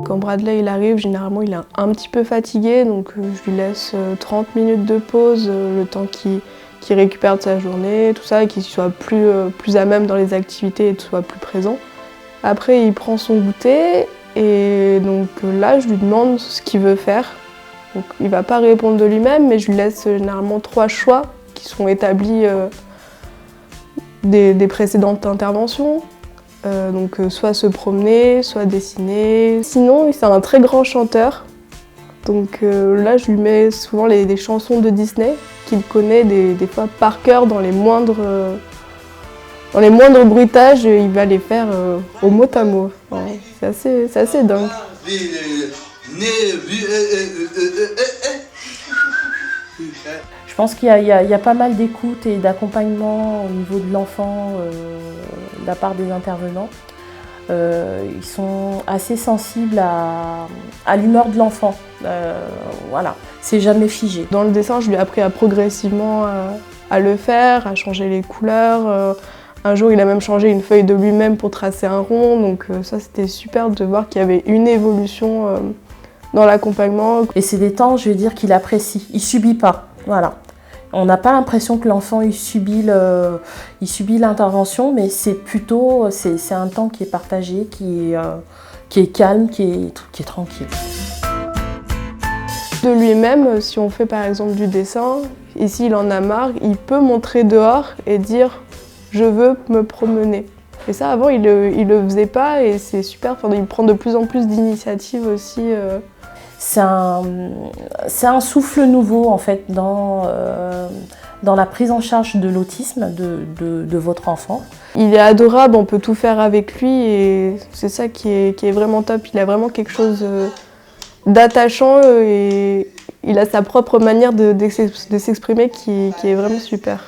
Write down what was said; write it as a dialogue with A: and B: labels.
A: Quand Bradley il arrive, généralement il est un petit peu fatigué, donc je lui laisse 30 minutes de pause, le temps qu'il récupère de sa journée, tout ça, et qu'il soit plus à même dans les activités et qu'il soit plus présent. Après il prend son goûter, et donc là je lui demande ce qu'il veut faire. Donc, il ne va pas répondre de lui-même, mais je lui laisse généralement 3 choix qui sont établis des précédentes interventions. Donc soit se promener, soit dessiner. Sinon, c'est un très grand chanteur. Donc là, je lui mets souvent des chansons de Disney qu'il connaît des fois par cœur dans les moindres bruitages. Il va les faire au mot à mot. Ouais, c'est assez dingue.
B: Je pense qu'il y a pas mal d'écoute et d'accompagnement au niveau de l'enfant de la part des intervenants. Ils sont assez sensibles à l'humeur de l'enfant. Voilà, c'est jamais figé.
A: Dans le dessin, je lui ai appris progressivement à le faire, à changer les couleurs. Un jour, il a même changé une feuille de lui-même pour tracer un rond. Donc ça, c'était super de voir qu'il y avait une évolution dans l'accompagnement.
B: Et c'est des temps, je veux dire, qu'il apprécie. Il subit pas. Voilà. On n'a pas l'impression que l'enfant il subit l'intervention, mais c'est plutôt c'est un temps qui est partagé, qui est calme, qui est tranquille.
A: De lui-même, si on fait par exemple du dessin, et s'il en a marre, il peut montrer dehors et dire « je veux me promener ». Et ça, avant, il le faisait pas, et c'est super. Enfin, il prend de plus en plus d'initiatives aussi.
B: C'est un souffle nouveau en fait dans la prise en charge de l'autisme de votre enfant.
A: Il est adorable, on peut tout faire avec lui, et c'est ça qui est vraiment top. Il a vraiment quelque chose d'attachant, et il a sa propre manière de s'exprimer qui est vraiment super.